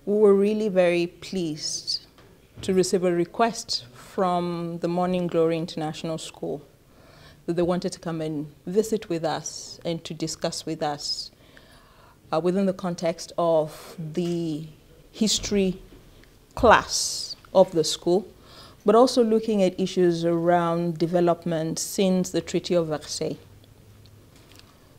we were really very pleased to receive a request from the Morning Glory International School that they wanted to come and visit with us and to discuss with us within the context of the history class of the school, but also looking at issues around development since the Treaty of Versailles.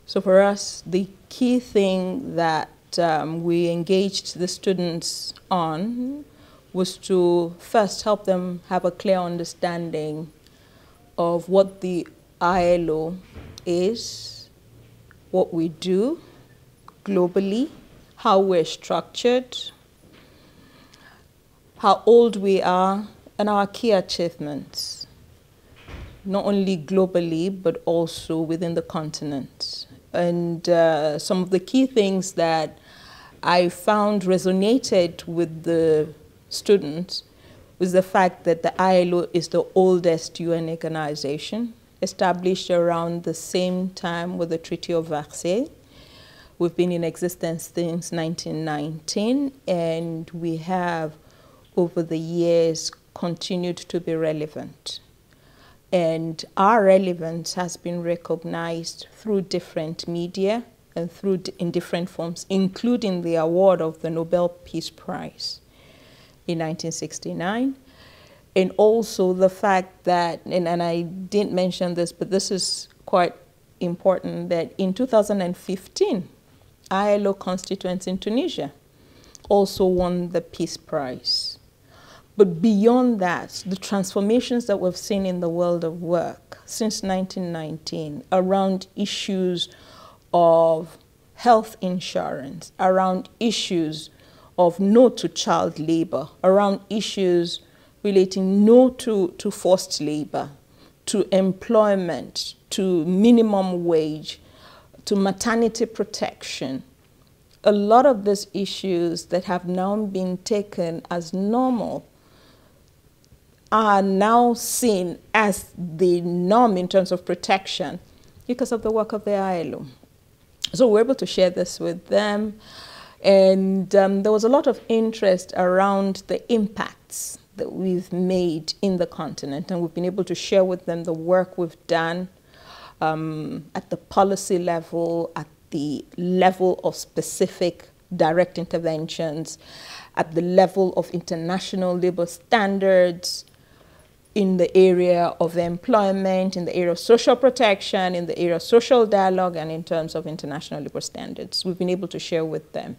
So for us, the key thing that we engaged the students on was to first help them have a clear understanding of what the ILO is, what we do globally, how we're structured, how old we are, and our key achievements, not only globally, but also within the continent. And some of the key things that I found resonated with the students was the fact that the ILO is the oldest UN organization, established around the same time with the Treaty of Versailles. We've been in existence since 1919, and we have, over the years, continued to be relevant. And our relevance has been recognized through different media and in different forms, including the award of the Nobel Peace Prize in 1969. And also the fact that, and I didn't mention this, but this is quite important, that in 2015, ILO constituents in Tunisia also won the Peace Prize. But beyond that, the transformations that we've seen in the world of work since 1919 around issues of health insurance, around issues of no to child labor, around issues relating no to forced labor, to employment, to minimum wage, to maternity protection. A lot of these issues that have now been taken as normal are now seen as the norm in terms of protection because of the work of the ILO. So we're able to share this with them. And there was a lot of interest around the impacts that we've made in the continent. And we've been able to share with them the work we've done at the policy level, at the level of specific direct interventions, at the level of international labor standards, in the area of employment, in the area of social protection, in the area of social dialogue, and in terms of international labor standards. We've been able to share with them.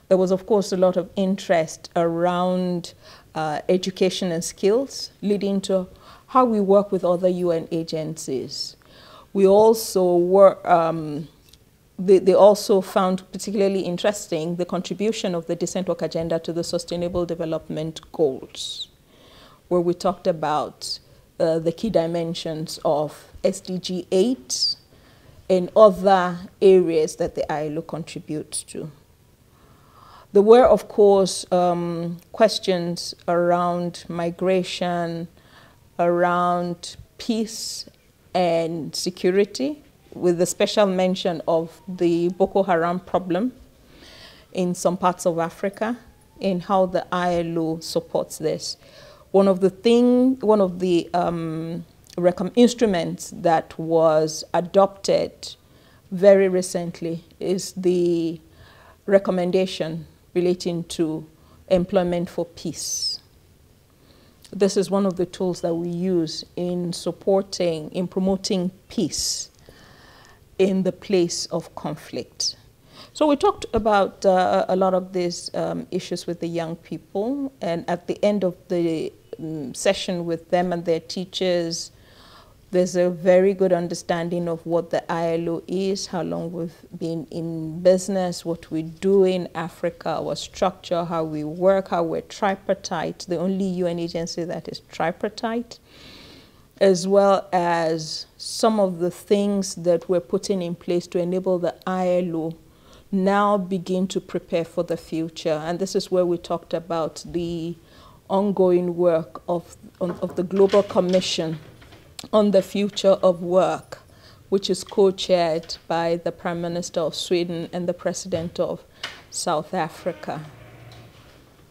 There was, of course, a lot of interest around education and skills, leading to how we work with other UN agencies. We also were, they also found particularly interesting the contribution of the Decent Work Agenda to the Sustainable Development Goals, where we talked about the key dimensions of SDG 8 and other areas that the ILO contributes to. There were, of course, questions around migration, around peace and security, with the special mention of the Boko Haram problem in some parts of Africa and how the ILO supports this. One of the instruments that was adopted very recently is the recommendation relating to employment for peace. This is one of the tools that we use in supporting, in promoting peace in the place of conflict. So we talked about a lot of these issues with the young people, and at the end of the session with them and their teachers, there's a very good understanding of what the ILO is, how long we've been in business, what we do in Africa, our structure, how we work, how we're tripartite, the only UN agency that is tripartite, as well as some of the things that we're putting in place to enable the ILO now begin to prepare for the future. And this is where we talked about the ongoing work of the Global Commission on the Future of Work, which is co-chaired by the Prime Minister of Sweden and the President of South Africa.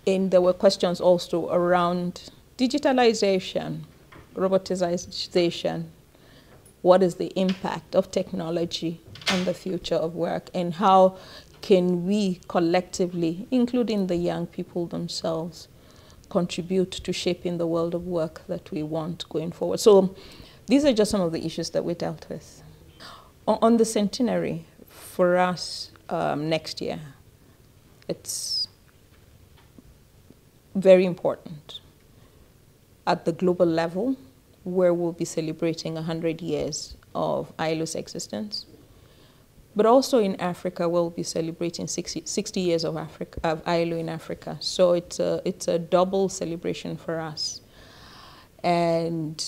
And there were questions also around digitalization, robotization. What is the impact of technology on the future of work, and how can we collectively, including the young people themselves, contribute to shaping the world of work that we want going forward? So these are just some of the issues that we dealt with. On the centenary, for us next year, it's very important at the global level, where we'll be celebrating 100 years of ILO's existence. But also in Africa, we'll be celebrating 60 years of ILO in Africa. So it's a double celebration for us. And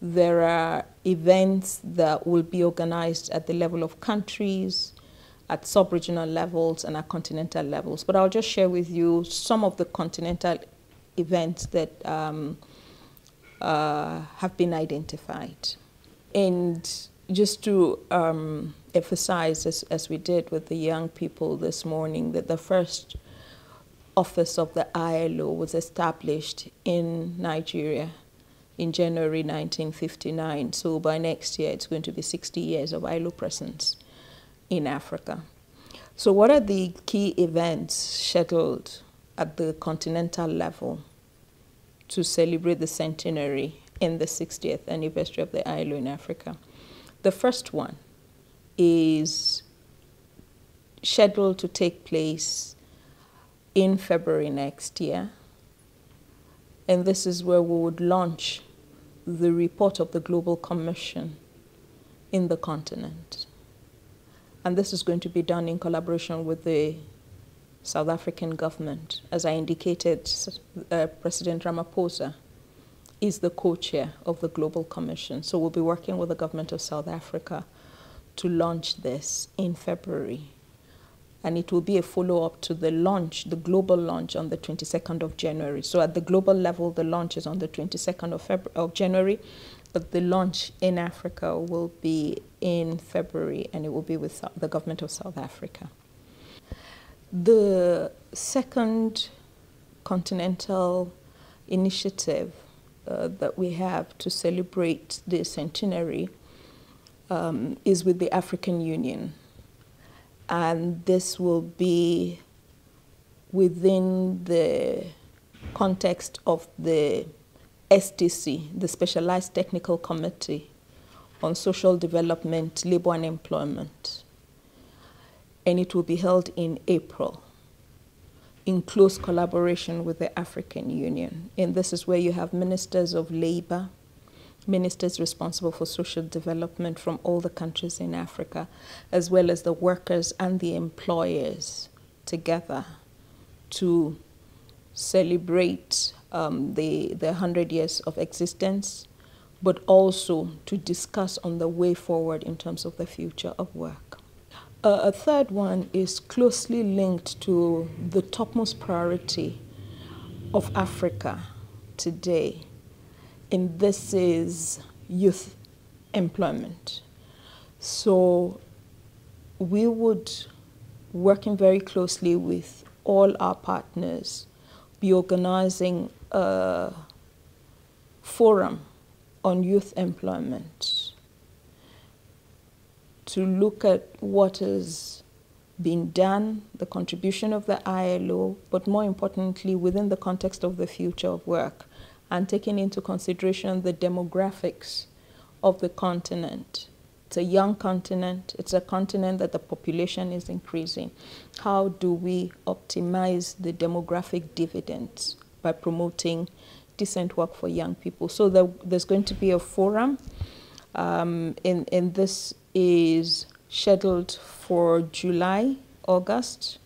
there are events that will be organized at the level of countries, at sub-regional levels, and at continental levels. But I'll just share with you some of the continental events that have been identified. And just to emphasize, as we did with the young people this morning, that the first office of the ILO was established in Nigeria in January 1959. So by next year, it's going to be 60 years of ILO presence in Africa. So what are the key events scheduled at the continental level to celebrate the centenary and the 60th anniversary of the ILO in Africa? The first one is scheduled to take place in February next year. And this is where we would launch the report of the Global Commission in the continent. And this is going to be done in collaboration with the South African government. As I indicated, President Ramaphosa is the co-chair of the Global Commission. So we'll be working with the government of South Africa to launch this in February. And it will be a follow-up to the launch, the global launch on the 22nd of January. So at the global level, the launch is on the 22nd of January, but the launch in Africa will be in February, and it will be with the government of South Africa. The second continental initiative that we have to celebrate the centenary is with the African Union. And this will be within the context of the STC, the Specialized Technical Committee on Social Development, Labor and Employment. And it will be held in April in close collaboration with the African Union. And this is where you have ministers of labor, ministers responsible for social development from all the countries in Africa, as well as the workers and the employers together to celebrate the 100 years of existence, but also to discuss on the way forward in terms of the future of work. A third one is closely linked to the topmost priority of Africa today, and this is youth employment. So we would, working very closely with all our partners, be organizing a forum on youth employment to look at what has been done, the contribution of the ILO, but more importantly, within the context of the future of work, and taking into consideration the demographics of the continent. It's a young continent. It's a continent that the population is increasing. How do we optimize the demographic dividends by promoting decent work for young people? So there's going to be a forum, and this is scheduled for July, August,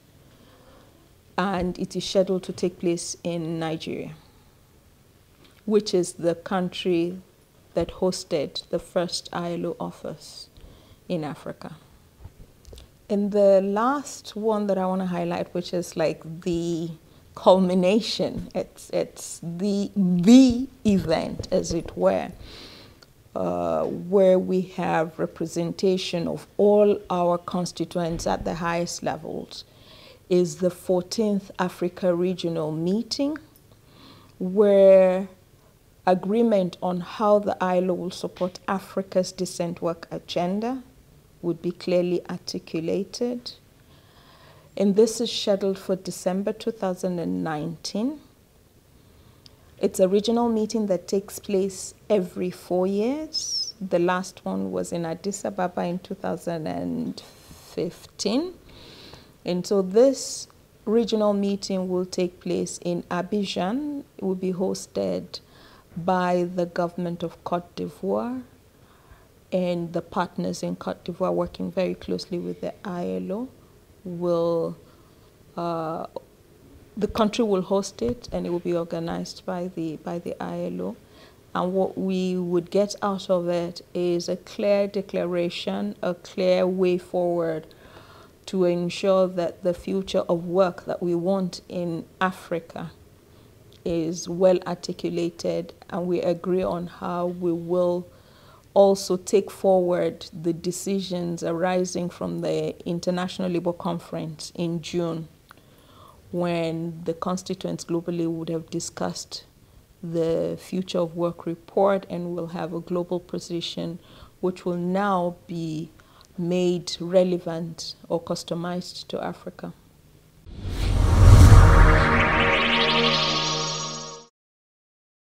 and it is scheduled to take place in Nigeria, which is the country that hosted the first ILO office in Africa. And the last one that I want to highlight, which is like the culmination, it's the event, as it were, where we have representation of all our constituents at the highest levels, is the 14th Africa Regional Meeting, where agreement on how the ILO will support Africa's decent work agenda would be clearly articulated. And this is scheduled for December 2019. It's a regional meeting that takes place every 4 years. The last one was in Addis Ababa in 2015. And so this regional meeting will take place in Abidjan. It will be hosted by the government of Côte d'Ivoire and the partners in Côte d'Ivoire working very closely with the ILO the country will host it, and it will be organized by the ILO. And what we would get out of it is a clear declaration, a clear way forward to ensure that the future of work that we want in Africa is well articulated, and we agree on how we will also take forward the decisions arising from the International Labour Conference in June, when the constituents globally would have discussed the Future of Work report, and will have a global position which will now be made relevant or customized to Africa.